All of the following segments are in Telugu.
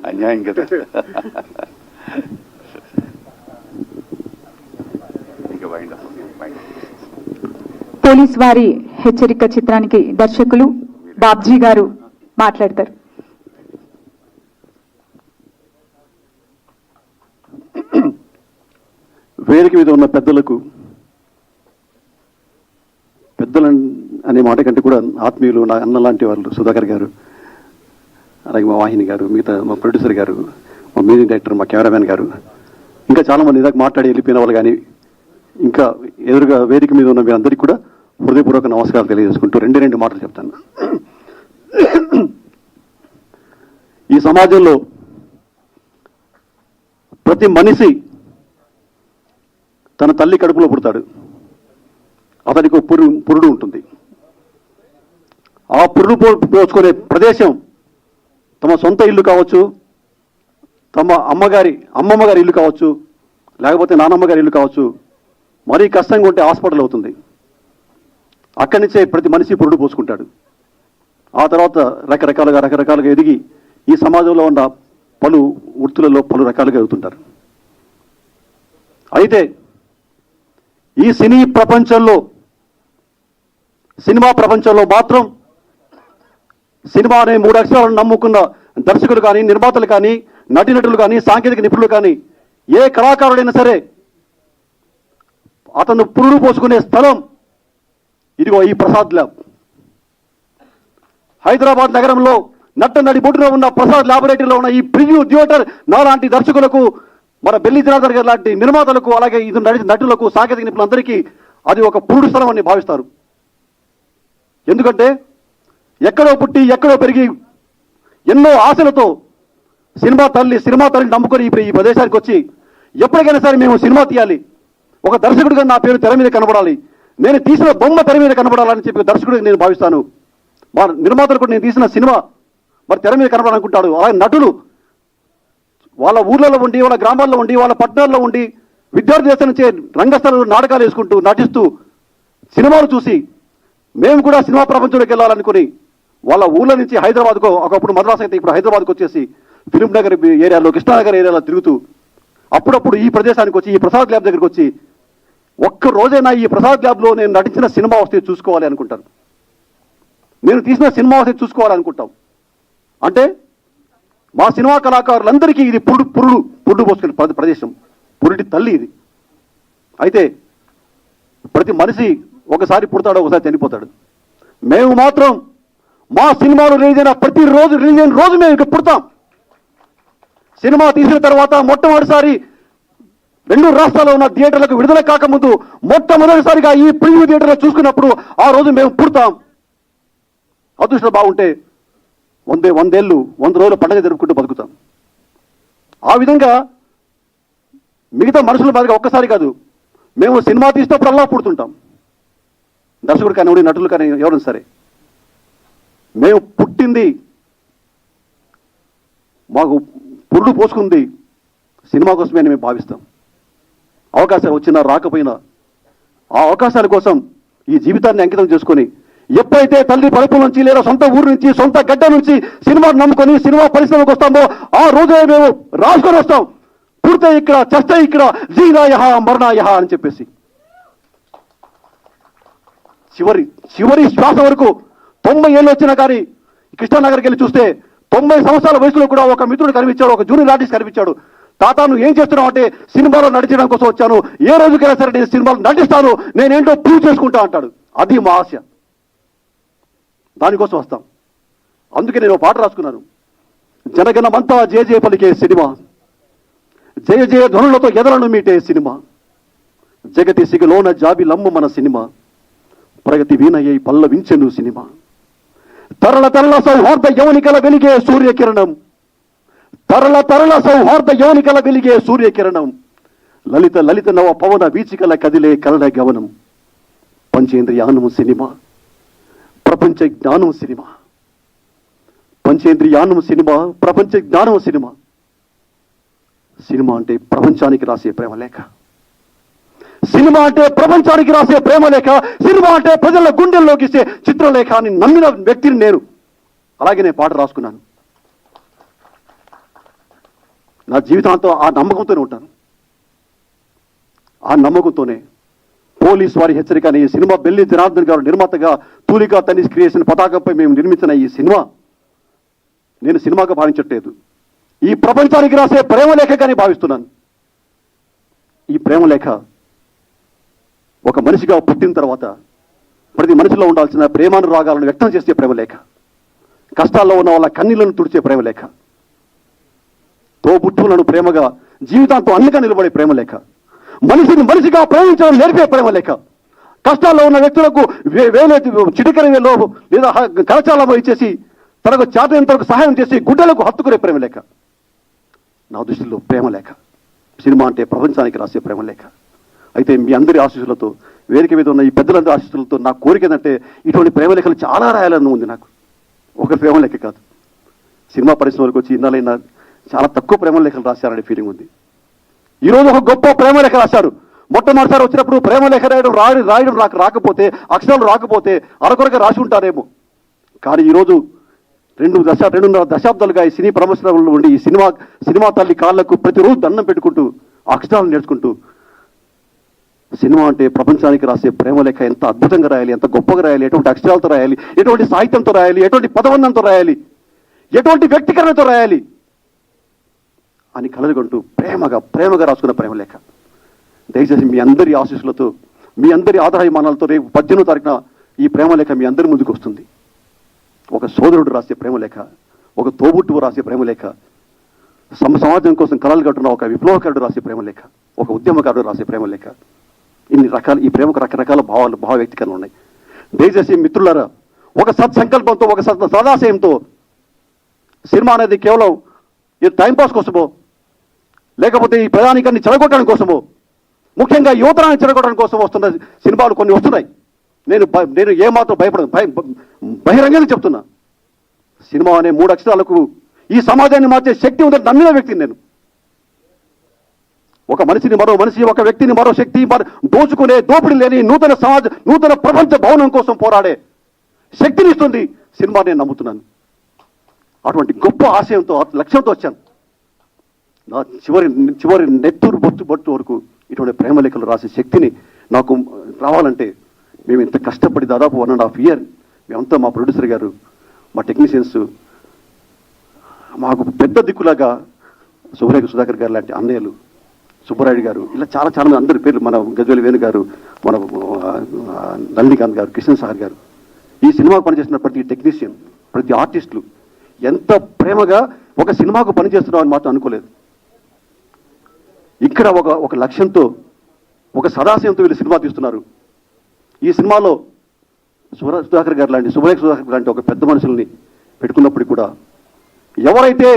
అన్యాయం కదా. పోలీస్ వారి హెచ్చరిక చిత్రానికి దర్శకులు బాబ్జీ గారు మాట్లాడతారు. వేదిక మీద ఉన్న పెద్దలకు, పెద్దలు అనే మాట కంటే కూడా ఆత్మీయులు, నా అన్న లాంటి వాళ్ళు, సుధాకర్ గారు, అలాగే మా వాహిని గారు, మిగతా మా ప్రొడ్యూసర్ గారు, మా మ్యూజిక్ డైరెక్టర్, మా కెమెరామ్యాన్ గారు, ఇంకా చాలామంది ఇదాకా మాట్లాడి వెళ్ళిపోయిన వాళ్ళు కానీ ఇంకా ఎదురుగా వేదిక మీద ఉన్న మీ అందరికీ కూడా హృదయపూర్వక నమస్కారాలు తెలియజేసుకుంటూ రెండు మాటలు చెప్తాను. ఈ సమాజంలో ప్రతి మనిషి తన తల్లి కడుపులో పుడతాడు. అతనికి ఒక పురుడు ఉంటుంది. ఆ పురుడు పోసుకునే ప్రదేశం తమ సొంత ఇల్లు కావచ్చు, తమ అమ్మమ్మ గారి ఇల్లు కావచ్చు, లేకపోతే నానమ్మ గారి ఇల్లు కావచ్చు. మరీ కష్టంగా ఉంటే హాస్పిటల్ అవుతుంది. అక్కడి నుంచే ప్రతి మనిషి పురుడు పోసుకుంటాడు. ఆ తర్వాత రకరకాలుగా ఎదిగి ఈ సమాజంలో ఉన్న పలు వృత్తులలో పలు రకాలుగా ఎదుగుతుంటారు. అయితే ఈ సినిమా ప్రపంచంలో మాత్రం సినిమా అనే 3 అక్షరాలను నమ్ముకున్న దర్శకులు కానీ, నిర్మాతలు కానీ, నటీనటులు కానీ, సాంకేతిక నిపుణులు కానీ, ఏ కళాకారుడైనా సరే అతను పురుడు పోసుకునే స్థలం ఇదిగో ఈ ప్రసాద్ ల్యాబ్. హైదరాబాద్ నగరంలో నడి బొడ్డులో ఉన్న ప్రసాద్ ల్యాబొరేటరీలో ఉన్న ఈ ప్రివ్యూ థియేటర్ నాలాంటి దర్శకులకు, మన బెల్లి జనార్దన్ గారు లాంటి నిర్మాతలకు, అలాగే ఇది నటులకు, సాంకేతిక నిపుణులందరికీ అది ఒక పురుడు స్థలం అని భావిస్తారు. ఎందుకంటే ఎక్కడో పుట్టి ఎక్కడో పెరిగి ఎన్నో ఆశలతో సినిమా తల్లిని నమ్ముకొని ఈ ప్రదేశానికి వచ్చి ఎప్పటికైనా సరే మేము సినిమా తీయాలి, ఒక దర్శకుడిగా నా పేరు తెర మీద కనబడాలి, నేను తీసిన బొమ్మ తెర మీద కనబడాలని చెప్పి దర్శకుడిగా నేను భావిస్తాను. మా నిర్మాతలు కూడా నేను తీసిన సినిమా మరి తెర మీద కనబడాలనుకుంటాడు. అలాగే నటులు వాళ్ళ ఊర్లలో ఉండి, వాళ్ళ గ్రామాల్లో ఉండి, వాళ్ళ పట్టణాల్లో ఉండి విద్యార్థి దశ నుంచే రంగస్థలంలో నాటకాలు వేసుకుంటూ నటిస్తూ సినిమాలు చూసి మేము కూడా సినిమా ప్రపంచంలోకి వెళ్ళాలనుకుని వాళ్ళ ఊళ్ళ నుంచి హైదరాబాద్కు, ఒకప్పుడు మద్రాసు అయితే ఇప్పుడు హైదరాబాద్కు వచ్చేసి ఫిలిం నగర్ ఏరియాలో, కృష్ణానగర్ ఏరియాలో తిరుగుతూ అప్పుడప్పుడు ఈ ప్రదేశానికి వచ్చి ఈ ప్రసాద్ ల్యాబ్ దగ్గరికి వచ్చి ఒక్క రోజైనా ఈ ప్రసాద్ ల్యాబ్లో నేను నటించిన సినిమా వస్తే చూసుకోవాలి అనుకుంటాను, నేను తీసిన సినిమా వస్తే చూసుకోవాలనుకుంటాం. అంటే మా సినిమా కళాకారులందరికీ ఇది పురుడు పోసుకునే ప్రదేశం, పురిటి తల్లి ఇది. అయితే ప్రతి మనిషి ఒకసారి పుడతాడు, ఒకసారి చనిపోతాడు. మేము మాత్రం మా సినిమాలు రిలీజ్ అయిన రోజు మేము ఇక్కడ పుడతాం. సినిమా తీసిన తర్వాత మొట్టమొదటిసారి 2 రాష్ట్రాల్లో ఉన్న థియేటర్లకు విడుదల కాకముందు మొట్టమొదటిసారిగా ఈ ప్రివ్యూ థియేటర్లో చూసుకున్నప్పుడు ఆ రోజు మేము పుడతాం. అదృష్టం బాగుంటే 100 ఏళ్ళు 100 రోజులు పండుగ జరుపుకుంటూ బతుకుతాం. ఆ విధంగా మిగతా మనుషుల బాధగా ఒక్కసారి కాదు, మేము సినిమా తీసినప్పుడల్లా పుడుతుంటాం. దర్శకుడు కానివ్వండి, నటులు కానీ ఎవరైనా సరే, మేము పుట్టింది, మాకు పురుడు పోసుకుంది సినిమా కోసమే అని మేము భావిస్తాం. అవకాశాలు వచ్చినా రాకపోయినా ఆ అవకాశాల కోసం ఈ జీవితాన్ని అంకితం చేసుకొని ఎప్పుడైతే తల్లి పలుపుల నుంచి లేదా సొంత ఊరు నుంచి, సొంత గడ్డ నుంచి సినిమాను నమ్ముకొని సినిమా పరిశ్రమకు వస్తామో ఆ రోజే మేము రాసుకొని వస్తాం, పుడితే ఇక్కడ, చస్తే ఇక్కడ, జీనాయహ మరణాయహ అని చెప్పేసి చివరి శ్వాస వరకు 90 ఏళ్ళు వచ్చినా కానీ కృష్ణానగర్కి వెళ్ళి చూస్తే 90 సంవత్సరాల వయసులో కూడా ఒక మిత్రుడు కనిపించాడు, ఒక జూనియర్ ఆర్టిస్ట్ కనిపించాడు. తాత నువ్వు ఏం చేస్తున్నావు అంటే సినిమాలో నటించడం కోసం వచ్చాను, ఏ రోజుకైనా సరే నేను సినిమాలో నటిస్తాను, నేనేంటో ప్రూవ్ చేసుకుంటా అంటాడు. అది మా ఆశ, దానికోసం వస్తాం. అందుకే నేను పాట రాసుకున్నాను, జనగణమంతా జయ జయ పలికే సినిమా, జయ జయ ధ్వనులతో ఎదలను మీటే సినిమా, జగతి సిగలోన జాబిలమ్మ మన సినిమా, ప్రగతి వీణయ్యై పల్లవించెను సినిమా, తరల సౌహార్ద యవనికల వెలిగే సూర్యకిరణం, తరల సౌహార్ద యవనికల వెలిగే సూర్యకిరణం, లలిత నవ పవన వీచికల కదిలే కలడ గవనం, పంచేంద్రియానము సినిమా, ప్రపంచ జ్ఞానం సినిమా, పంచేంద్రియానం సినిమా, ప్రపంచ జ్ఞానం సినిమా. సినిమా అంటే ప్రపంచానికి రాసే ప్రేమ లేఖ, సినిమా అంటే ప్రపంచానికి రాసే ప్రేమ లేఖ, సినిమా అంటే ప్రజల గుండెల్లోకి ఇచ్చే చిత్రలేఖ అని నమ్మిన వ్యక్తిని నేను. అలాగే నేను పాట రాసుకున్నాను. నా జీవితాంతం ఆ నమ్మకంతోనే ఉంటాను. ఆ నమ్మకంతోనే పోలీస్ వారి హెచ్చరిక అనే ఈ సినిమా బెల్లి జనార్దన్ గారు నిర్మాతగా తూలికా తనీష్ క్రియేషన్ పతాకంపై మేము నిర్మించిన ఈ సినిమా నేను సినిమాగా భావించట్లేదు, ఈ ప్రపంచానికి రాసే ప్రేమలేఖగానే భావిస్తున్నాను. ఈ ప్రేమలేఖ ఒక మనిషిగా పుట్టిన తర్వాత ప్రతి మనిషిలో ఉండాల్సిన ప్రేమానురాగాలను వ్యక్తం చేసే ప్రేమలేఖ, కష్టాల్లో ఉన్న వాళ్ళ కన్నీళ్లను తుడిచే ప్రేమలేఖ, తోబుట్టువులను ప్రేమగా జీవితాంతం అన్నిగా నిలబడే ప్రేమలేఖ, మనిషిని మనిషిగా ప్రేమించడం నేర్పే ప్రేమలేఖ, కష్టాల్లో ఉన్న వ్యక్తులకు చిటికర వేలో లేదా కరచాలలో ఇచ్చేసి తనకు చేతనంతరకు సహాయం చేసి గుడ్డలకు హత్తుకునే ప్రేమలేఖ. నా దృష్టిలో ప్రేమలేఖ సినిమా అంటే ప్రపంచానికి రాసే ప్రేమలేఖ. అయితే మీ అందరి ఆశీస్సులతో, వేదిక మీద ఉన్న ఈ పెద్దలందరి ఆశీస్సులతో నా కోరిక ఏంటంటే ఇటువంటి ప్రేమలేఖలు చాలా రాయాలని ఉంది నాకు. ఒక ప్రేమలేఖ కాదు, సినిమా పరిశ్రమలకు వచ్చి ఇన్నాళ్ళైనా చాలా తక్కువ ప్రేమలేఖలు రాశారనే ఫీలింగ్ ఉంది. ఈరోజు ఒక గొప్ప ప్రేమలేఖ రాశారు. మొట్టమొదటిసారి వచ్చినప్పుడు ప్రేమలేఖ రాయడం రాకపోతే, అక్షరాలు రాకపోతే అరకొరగా రాసి ఉంటారేమో. కానీ ఈరోజు 2.5 దశాబ్దాలుగా ఈ సినీ ప్రమోషన్లో ఉండి ఈ సినిమా తల్లి కాళ్లకు ప్రతిరోజు దండం పెట్టుకుంటూ అక్షరాలు నేర్చుకుంటూ సినిమా అంటే ప్రపంచానికి రాసే ప్రేమలేఖ ఎంత అద్భుతంగా రాయాలి, ఎంత గొప్పగా రాయాలి, ఎటువంటి అక్షరాలతో రాయాలి, ఎటువంటి సాహిత్యంతో రాయాలి, ఎటువంటి పదబంధంతో రాయాలి, ఎటువంటి వ్యక్తీకరణతో రాయాలి అని కలలుగొంటూ ప్రేమగా రాసుకున్న ప్రేమలేఖ. దయచేసి మీ అందరి ఆశీస్సులతో, మీ అందరి ఆదాయమానాలతో రేపు 18వ తారీఖున ఈ ప్రేమలేఖ మీ అందరి ముందుకు వస్తుంది. ఒక సోదరుడు రాసే ప్రేమలేఖ, ఒక తోబుట్టువు రాసే ప్రేమలేఖ, సమాజం కోసం కలలు కట్టున్న ఒక విప్లవకారుడు రాసే ప్రేమలేఖ, ఒక ఉద్యమకారుడు రాసే ప్రేమలేఖ. ఇన్ని రకాల ఈ ప్రేమకు రకరకాల భావ వ్యక్తీకరణలు ఉన్నాయి. దయచేసి మిత్రులారా, ఒక సత్సంకల్పంతో, ఒక సదాశయంతో సినిమా అనేది కేవలం ఇది టైంపాస్ కోసమో, లేకపోతే ఈ ప్రధానికాన్ని చెడగొట్టడం కోసమో, ముఖ్యంగా యువతరాన్ని చెడగొట్టడం కోసం వస్తున్న సినిమాలు కొన్ని వస్తున్నాయి. నేను ఏమాత్రం భయపడను, బహిరంగంగా చెప్తున్నా. సినిమా అనే 3 అక్షరాలకు ఈ సమాజాన్ని మార్చే శక్తి ఉందని నమ్మిన వ్యక్తిని నేను. ఒక మనిషిని మరో మనిషి, ఒక వ్యక్తిని మరో శక్తి దోచుకునే దోపిడీ లేని నూతన ప్రపంచ భవనం కోసం పోరాడే శక్తిని ఇస్తుంది సినిమా, నేను నమ్ముతున్నాను. అటువంటి గొప్ప ఆశయంతో, లక్ష్యంతో వచ్చాను. నా చివరి నెత్తూరు బొట్టు వరకు ఇటువంటి ప్రేమలేఖలు రాసే శక్తిని నాకు రావాలంటే మేము ఇంత కష్టపడి దాదాపు 1.5 year మేమంతా, మా ప్రొడ్యూసర్ గారు, మా టెక్నీషియన్స్, మాకు పెద్ద దిక్కులాగా సుబ్రేఖ సుధాకర్ గారు లాంటి అన్నయ్యలు, సుబ్బరాయుడు గారు, ఇలా చాలా మంది అందరి పేర్లు, మన గజ్వేలి వేణు గారు, మన నళినికాంత్ గారు, కిషన్ సాగర్ గారు, ఈ సినిమాకు పనిచేస్తున్న ప్రతి టెక్నీషియన్, ప్రతి ఆర్టిస్టులు ఎంత ప్రేమగా ఒక సినిమాకు పనిచేస్తున్నామని మాత్రం అనుకోలేదు. ఇక్కడ ఒక లక్ష్యంతో, ఒక సదాశయంతో వీళ్ళు సినిమా తీస్తున్నారు. ఈ సినిమాలో సుధాకర్ గారు లాంటి, సుబ్రేఖ సుధాకర్ లాంటి ఒక పెద్ద మనుషుల్ని పెట్టుకున్నప్పుడు కూడా ఎవరైతే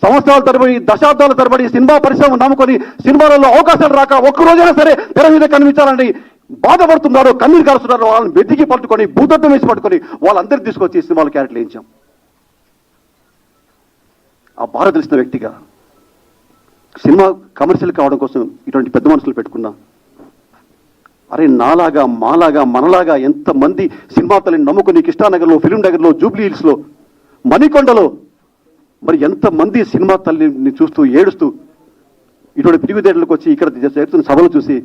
సంవత్సరాల తరబడి, దశాబ్దాల తరబడి సినిమా పరిశ్రమ నమ్ముకొని సినిమాలలో అవకాశాలు రాక ఒక్కరోజైనా సరే తెర మీద కనిపించాలని బాధపడుతున్నారో, కన్నీరు కారుస్తున్నారో, వాళ్ళని వెతికి పట్టుకొని, భూతత్వం వేసి పట్టుకొని వాళ్ళందరినీ తీసుకొచ్చి సినిమాలో క్యారెక్టర్లు వేయించాం. ఆ బాధ తెలిసిన వ్యక్తిగా సినిమా కమర్షియల్ కావడం కోసం ఇటువంటి పెద్ద మనుషులు పెట్టుకున్నాం. అరే నాలాగా, మాలాగా, మనలాగా ఎంతమంది సినిమా తల్లిని నమ్ముకుని కృష్ణానగర్లో, ఫిలిం నగర్లో, జూబ్లీ హిల్స్లో, మణికొండలో మరి ఎంతమంది సినిమా తల్లిని చూస్తూ ఏడుస్తూ ఇటువంటి పిరిగిదేళ్లకు వచ్చి ఇక్కడ జరుగుతున్న సభలు చూసి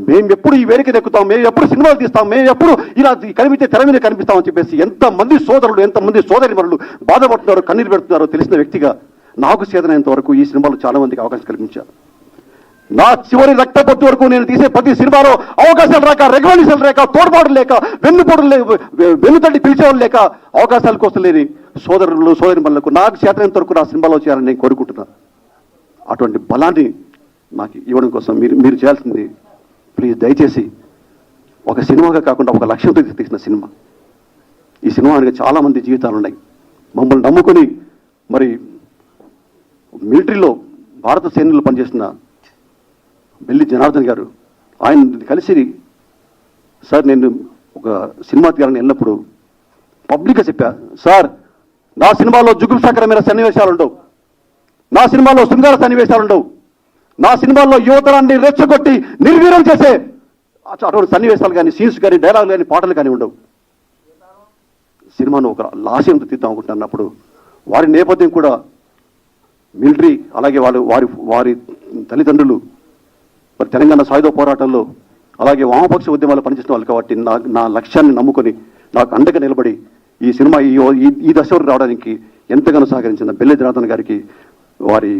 మేము ఎప్పుడు ఈ వేదిక ఎక్కుతాం, మేము ఎప్పుడు సినిమాలు తీస్తాం, మేము ఎప్పుడు ఇలా కనిపించే తెర మీద కనిపిస్తామని చెప్పేసి ఎంతమంది సోదరులు, ఎంతమంది సోదరిమణులు బాధపడుతున్నారో, కన్నీరు పెడుతున్నారో తెలిసిన వ్యక్తిగా నాకు చేతనంత వరకు ఈ సినిమాలో చాలా మందికి అవకాశం కల్పించారు. నా చివరి రక్తపొట్టు వరకు నేను తీసే ప్రతి సినిమాలో అవకాశాలు రాక, రికగ్నిషన్ లేక, తోడ్పాటు లేక, వెన్నుతట్టి పిలిచేవాళ్ళు లేక, అవకాశాల కోసం లేని సోదరులు, సోదరిమణులకు నాకు చేతనంత వరకు నా సినిమాలో చేయాలని నేను కోరుకుంటున్నాను. అటువంటి బలాన్ని నాకు ఇవ్వడం కోసం మీరు చేయాల్సింది, ప్లీజ్ దయచేసి ఒక సినిమాగా కాకుండా ఒక లక్ష్యంతో తీసిన సినిమా. ఈ సినిమానికి చాలామంది జీవితాలు ఉన్నాయి. మమ్మల్ని నమ్ముకొని మరి మిలిటరీలో భారత సైన్యంలో పనిచేసిన బెల్లి జనార్దన్ గారు, ఆయన కలిసి సార్ నేను ఒక సినిమా తీయాలని వెళ్ళినప్పుడు పబ్లిక్గా చెప్పా, సార్ నా సినిమాలో జుగుప్సాకరమైన సన్నివేశాలు ఉండవు, నా సినిమాలో శృంగార సన్నివేశాలు ఉండవు, నా సినిమాల్లో యువతరాన్ని రెచ్చగొట్టి నిర్వీర్యం చేసే అటువంటి సన్నివేశాలు కానీ, సీన్స్ కానీ, డైలాగులు కానీ, పాటలు కానీ ఉండవు. సినిమాను ఒక లాస్యంతో తీద్దాం అనుకుంటున్నప్పుడు వారి నేపథ్యం కూడా మిలిటరీ, అలాగే వారి తల్లిదండ్రులు మరి తెలంగాణ సాయుధ పోరాటంలో అలాగే వామపక్ష ఉద్యమాలు పనిచేసిన వాళ్ళు కాబట్టి నా లక్ష్యాన్ని నమ్ముకొని నాకు అండగా నిలబడి ఈ సినిమా ఈ దశ వరకు రావడానికి ఎంతగానో సహకరించిన బెల్లి జనార్దన్ గారికి, వారి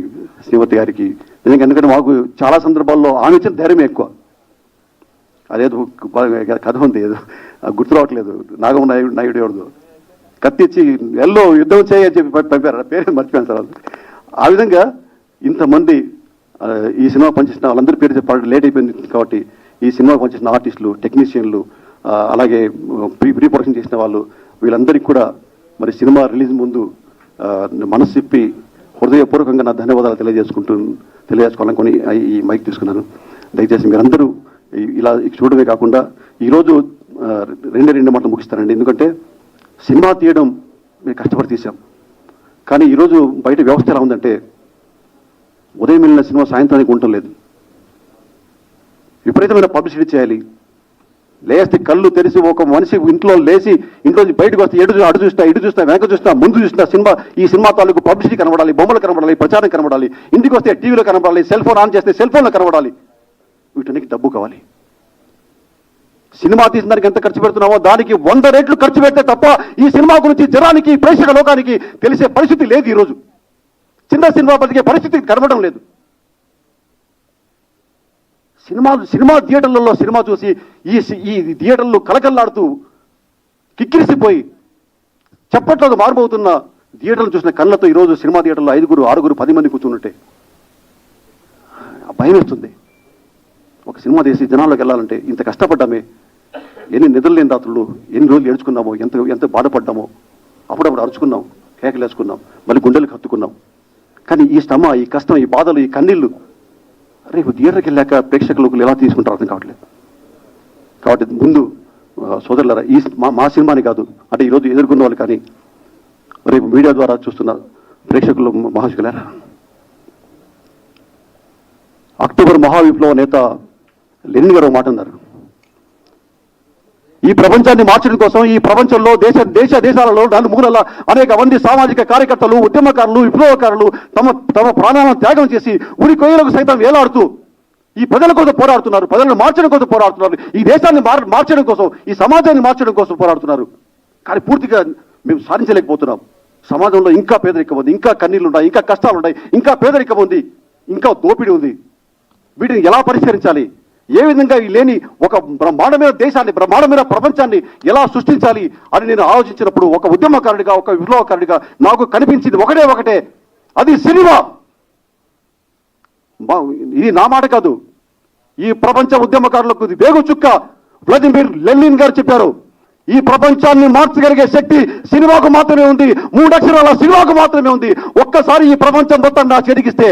శ్రీమతి గారికి నిజంగా. ఎందుకంటే మాకు చాలా సందర్భాల్లో ఆమె ఇచ్చిన ధైర్యమే ఎక్కువ. అదేదో కథ ఉంది, ఏదో గుర్తు రావట్లేదు, నాయుడు ఎవరిదో కత్తిచ్చి ఎల్లో యుద్ధం చేయని చెప్పి పంపారు, పేరు మర్చిపోయాను సార్. ఆ విధంగా ఇంతమంది ఈ సినిమా పనిచేసిన వాళ్ళందరి పేరు చెప్పాలి, లేట్ అయిపోయింది కాబట్టి ఈ సినిమా పనిచేసిన ఆర్టిస్టులు, టెక్నీషియన్లు, అలాగే ప్రీ ప్రొడక్షన్ చేసిన వాళ్ళు, వీళ్ళందరికీ కూడా మరి సినిమా రిలీజ్ ముందు మనసు చెప్పి హృదయపూర్వకంగా నా ధన్యవాదాలు తెలియజేసుకోవాలనుకొని ఈ మైక్ తీసుకున్నాను. దయచేసి మీరందరూ ఇలా చూడమే కాకుండా ఈరోజు రెండు మాటలు ముగిస్తానండి. ఎందుకంటే సినిమా తీయడం మేము కష్టపడి తీసాం, కానీ ఈరోజు బయట వ్యవస్థ ఎలా ఉందంటే ఉదయం వెళ్ళిన సినిమా సాయంత్రానికి ఉండటం లేదు. విపరీతమైన పబ్లిసిటీ చేయాలి. లేస్తే కళ్ళు తెరిచి ఒక మనిషి ఇంట్లో లేచి ఇంట్లో బయటకు వస్తే అటు చూస్తా వెనక చూస్తా ముందు చూస్తా ఈ సినిమా తాలూకు పబ్లిసిటీ కనబడాలి, బొమ్మలు కనబడాలి, ప్రచారం కనబడాలి, ఇంటికి వస్తే టీవీలో కనబడాలి, సెల్ ఫోన్ ఆన్ చేస్తే సెల్ ఫోన్లో కనబడాలి. వీటన్నికి డబ్బు కావాలి. సినిమా తీసిన దానికి ఎంత ఖర్చు పెడుతున్నామో దానికి 100 రెట్లు ఖర్చు పెడితే తప్ప ఈ సినిమా గురించి జనానికి, ప్రేక్షక లోకానికి తెలిసే పరిస్థితి లేదు. ఈరోజు చిన్న సినిమా బతికే పరిస్థితి కనబడడం లేదు. సినిమా థియేటర్లలో సినిమా చూసి ఈ థియేటర్లు కలకల్లాడుతూ కిక్కిరిసిపోయి చప్పట్లకు మారుమవుతున్న థియేటర్లు చూసిన కళ్ళతో ఈరోజు సినిమా థియేటర్లో 5, 6, 10 మంది కూర్చున్నట్టే భయం వేస్తుంది. ఒక సినిమా తీసి జనాల్లోకి వెళ్ళాలంటే ఇంత కష్టపడ్డామే, ఎన్ని నిద్రలేని రాత్రులు, ఎన్ని రోజులు ఏడ్చుకున్నామో, ఎంత బాధపడ్డామో, అప్పుడప్పుడు అరుచుకున్నాం, కేకలు వేసుకున్నాం, మళ్ళీ గుండెలకు హత్తుకున్నాం. కానీ ఈ శ్రమ, ఈ కష్టం, ఈ బాధలు, ఈ కన్నీళ్ళు రేపు థియేటర్కి వెళ్ళాక ప్రేక్షకులకు ఎలా తీసుకుంటారు అర్థం కావట్లేదు. కాబట్టి ముందు సోదరులారా, మా సినిమాని కాదు అంటే ఈరోజు ఎదుర్కొన్న వాళ్ళు కానీ రేపు మీడియా ద్వారా చూస్తున్న ప్రేక్షకులు మహాశుకులారా, అక్టోబర్ మహావిప్లవ నేత లెనిన్ గారు మాట అన్నారు, ఈ ప్రపంచాన్ని మార్చడం కోసం ఈ ప్రపంచంలో దేశాలలో 4 మూలల అనేక మంది సామాజిక కార్యకర్తలు, ఉద్యమకారులు, విప్లవకారులు తమ ప్రాణాలను త్యాగం చేసి ఉరి కొయ్యలకు సైతం వేలాడుతూ ఈ ప్రజల కోసం పోరాడుతున్నారు, ప్రజలను మార్చడం కోసం పోరాడుతున్నారు, ఈ దేశాన్ని మార్చడం కోసం, ఈ సమాజాన్ని మార్చడం కోసం పోరాడుతున్నారు. కానీ పూర్తిగా మేము సాధించలేకపోతున్నాం. సమాజంలో ఇంకా పేదరికం ఉంది, ఇంకా కన్నీళ్లు ఉన్నాయి, ఇంకా కష్టాలు ఉన్నాయి, ఇంకా పేదరికం ఉంది, ఇంకా దోపిడీ ఉంది. వీటిని ఎలా పరిష్కరించాలి, ఏ విధంగా లేని ఒక బ్రహ్మాండమైన దేశాన్ని, బ్రహ్మాండమైన ప్రపంచాన్ని ఎలా సృష్టించాలి అని నేను ఆలోచించినప్పుడు ఒక ఉద్యమకారుడిగా, ఒక విప్లవకారుడిగా నాకు కనిపించింది ఒకటే, అది సినిమా. ఇది నా మాట కాదు, ఈ ప్రపంచ ఉద్యమకారులకు వేగు చుక్క వ్లాదిమిర్ లెనిన్ గారు చెప్పారు. ఈ ప్రపంచాన్ని మార్చగలిగే శక్తి సినిమాకు మాత్రమే ఉంది, 3 అక్షరాల సినిమాకు మాత్రమే ఉంది. ఒక్కసారి ఈ ప్రపంచం మొత్తం నా చేతికిస్తే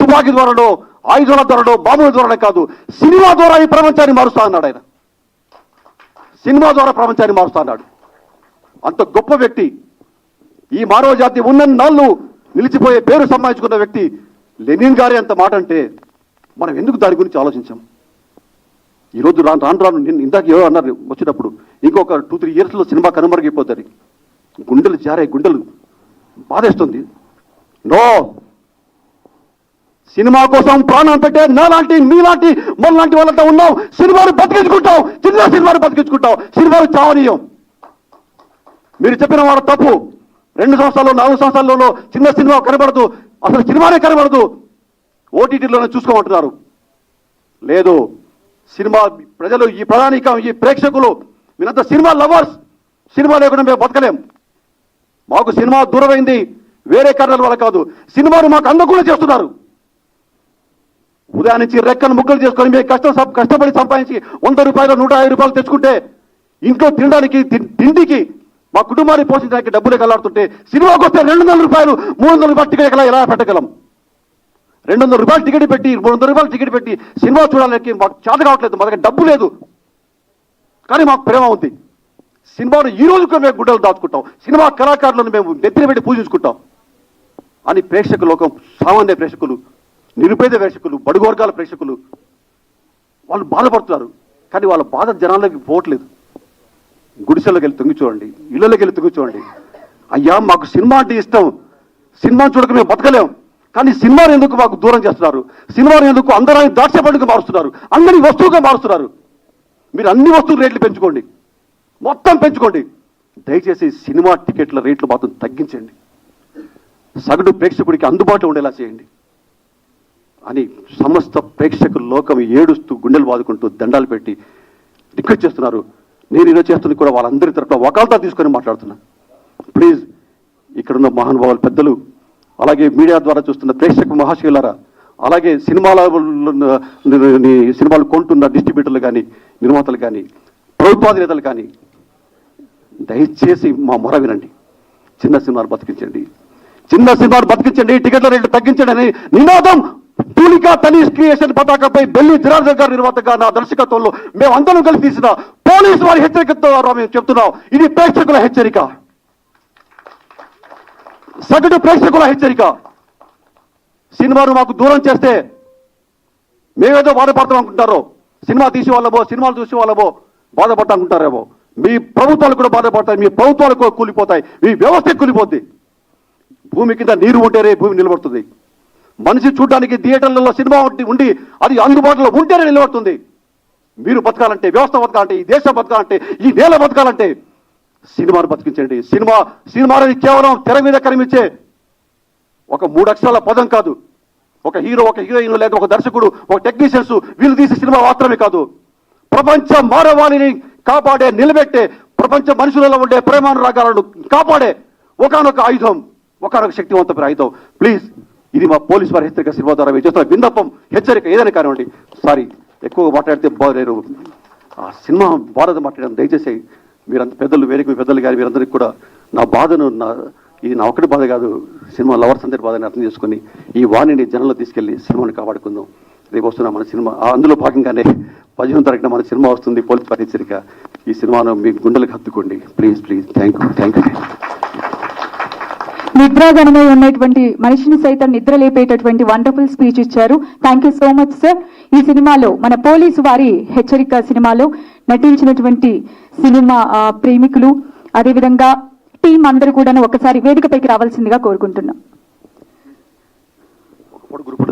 తుపాకీ ద్వారానో, ఆయుధాల ద్వారానో, బాంబుల ద్వారానే కాదు, సినిమా ద్వారా ఈ ప్రపంచాన్ని మారుస్తా అన్నాడు ఆయన. సినిమా ద్వారా ప్రపంచాన్ని మారుస్తా అన్నాడు. అంత గొప్ప వ్యక్తి, ఈ మానవ జాతి ఉన్న నాళ్ళు నిలిచిపోయే పేరు సంపాదించుకున్న వ్యక్తి లెనిన్ గారే అంత మాట అంటే మనం ఎందుకు దాని గురించి ఆలోచించాం? ఈరోజు రాను నేను ఇందాక ఎవరో అన్నారు వచ్చినప్పుడు, ఇంకొక 2-3 ఇయర్స్లో సినిమా కనుమరుగైపోతుంది, గుండెలు బాధేస్తుంది. నో, సినిమా కోసం ప్రాణం పెట్టే నాలాంటి, మీలాంటి, మనలాంటి వాళ్ళంతా ఉన్నాం. సినిమాను బతికించుకుంటాం, చిన్న సినిమాను బతికించుకుంటాం, సినిమాను చావనీయం. మీరు చెప్పిన వారు తప్పు. 2 సంవత్సరాల్లో 4 సంవత్సరాల్లో చిన్న సినిమా కనబడదు, అసలు సినిమానే కనబడదు, ఓటీటీలోనే చూసుకోమంటున్నారు. లేదు, సినిమా ప్రజలు, ఈ ప్రధానికం, ఈ ప్రేక్షకులు మీరంతా సినిమా లవర్స్. సినిమా లేకుండా మేము బతకలేం. మాకు సినిమా దూరమైంది వేరే కారణాల వల్ల కాదు, సినిమాను మాకు అందకుండా చేస్తున్నారు. ఉదయం నుంచి రెక్కను ముక్కలు చేసుకొని మేము కష్టపడి సంపాదించి 100 రూపాయలు, 150 రూపాయలు తెచ్చుకుంటే ఇంట్లో తినడానికి, తిండికి, మా కుటుంబాన్ని పోషించడానికి డబ్బులే కల్లాడుతుంటే సినిమాకి వస్తే 200 రూపాయలు, 300 రూపాయలు టికెట్ ఎలా పెట్టగలం? 200 రూపాయలు టికెట్ పెట్టి, 300 రూపాయలు టికెట్ పెట్టి సినిమా చూడాలని మాకు చేత కావట్లేదు. మా దగ్గర డబ్బు లేదు, కానీ మాకు ప్రేమ ఉంది. సినిమాను ఈ రోజుకు మేము గుడ్డలు దాచుకుంటాం, సినిమా కళాకారులను మేము నెత్తిన పెట్టి పూజించుకుంటాం అని ప్రేక్షక లోకం, సామాన్య ప్రేక్షకులు, నిరుపేద ప్రేక్షకులు, బడుగు వర్గాల ప్రేక్షకులు వాళ్ళు బాధపడుతున్నారు. కానీ వాళ్ళ బాధ జనాలకి పోవట్లేదు. గుడిసెల్లోకి వెళ్ళి తొంగి చూడండి, ఇళ్లలోకి వెళ్ళి తొంగి చూడండి. అయ్యా, మాకు సినిమా అంటే ఇష్టం, సినిమా చూడక మేము బతకలేం, కానీ సినిమాను ఎందుకు మాకు దూరం చేస్తున్నారు? సినిమాను ఎందుకు అందరాన్ని దాక్షపండుగా మారుస్తున్నారు? అందరి వస్తువుగా మారుస్తున్నారు? మీరు అన్ని వస్తువుల రేట్లు పెంచుకోండి, మొత్తం పెంచుకోండి. దయచేసి సినిమా టికెట్ల రేట్లు మాత్రం తగ్గించండి, సగటు ప్రేక్షకుడికి అందుబాటులో ఉండేలా చేయండి అని సమస్త ప్రేక్షకుల లోకం ఏడుస్తూ గుండెలు బాదుకుంటూ దండాలు పెట్టి రిక్వెస్ట్ చేస్తున్నారు. నేను ఇలా చేస్తున్న కూడా వాళ్ళందరి తరఫున వకాల్తా తీసుకొని మాట్లాడుతున్నా. ప్లీజ్, ఇక్కడున్న మహానుభావులు పెద్దలు, అలాగే మీడియా ద్వారా చూస్తున్న ప్రేక్షక మహాశయులారా, అలాగే సినిమాలు కొంటున్న డిస్ట్రిబ్యూటర్లు కానీ, నిర్మాతలు కానీ, ప్రభుత్వాధినేతలు కానీ, దయచేసి మా మొర వినండి. చిన్న సినిమాలు బతికించండి, చిన్న సినిమాలు బతికించండి, టికెట్ల రేట్లు తగ్గించండి అని నినాదం తూలికా తనీష్ క్రియేషన్ పతాకంపై బెల్లి జనార్దన్ గారి నిర్మాతగా నా దర్శకత్వంలో మేమందరం కలిసి తీసిన పోలీసు వారి హెచ్చరికతో మేము చెప్తున్నాం. ఇది ప్రేక్షకుల హెచ్చరిక, సగటు ప్రేక్షకుల హెచ్చరిక. సినిమాను మాకు దూరం చేస్తే మేమేదో బాధపడతాం అనుకుంటారో, సినిమా తీసే వాళ్ళమో, సినిమాలు చూసే వాళ్ళమో బాధపడతా అనుకుంటారేమో. మీ ప్రభుత్వాలు కూడా బాధపడతాయి, మీ ప్రభుత్వాలు కూడా కూలిపోతాయి, మీ వ్యవస్థ కూలిపోద్ది. భూమి కింద నీరు ఉంటేనే భూమి నిలబడుతుంది. మనిషి చూడడానికి థియేటర్లలో సినిమా ఉండి అది అందుబాటులో ఉంటేనే నిలబడుతుంది. మీరు బతకాలంటే, వ్యవస్థ బతకాలంటే, ఈ దేశం బతకాలంటే, ఈ నేల బతకాలంటే సినిమాను బతికించండి. సినిమా అనేది కేవలం తెర మీద కనిపించే ఒక 3 అక్షరాల పదం కాదు. ఒక హీరో, ఒక హీరోయిన్, లేదా ఒక దర్శకుడు, ఒక టెక్నీషియన్స్ వీళ్ళు తీసే సినిమా మాత్రమే కాదు. ప్రపంచ మానవాళిని కాపాడే, నిలబెట్టే, ప్రపంచ మనుషులలో ఉండే ప్రేమానురాగాలను కాపాడే ఒకనొక ఆయుధం, ఒకనొక శక్తివంతమైన ఆయుధం. ప్లీజ్, ఇది మా పోలీసు వారి హెచ్చరిక. సినిమా ద్వారా మీరు చేస్తున్న విన్నపం, హెచ్చరిక ఏదైనా కానివ్వండి. సారీ, ఎక్కువ మాట్లాడితే నేను ఆ సినిమా బాధ మాట్లాడాను. దయచేసి మీరంత పెద్దలు, వేరే పెద్దలు కానీ మీరందరికీ కూడా నా బాధను, ఇది నా ఒక్కటి బాధ కాదు, సినిమా లవర్స్ అందరి బాధని అర్థం చేసుకుని ఈ వాణిని జనంలో తీసుకెళ్లి సినిమాని కాపాడుకుందాం. రేపు వస్తున్న మన సినిమా, అందులో భాగంగానే 15వ తారీఖున మన సినిమా వస్తుంది, పోలీస్ వారి హెచ్చరిక. ఈ సినిమాను మీ గుండెలకు హత్తుకోండి. Please please. Thank you. నిద్రాగణమై ఉన్నటువంటి మనిషిని సైతం నిద్ర లేపేటటువంటి వండర్ఫుల్ స్పీచ్ ఇచ్చారు. Thank you so much sir. ఈ సినిమాలో, మన పోలీసు వారి హెచ్చరిక సినిమాలో నటించినటువంటి సినిమా ప్రేమికులు, అదేవిధంగా టీం అందరూ కూడా ఒకసారి వేదికపైకి రావాల్సిందిగా కోరుకుంటున్నాం. గ్రూప్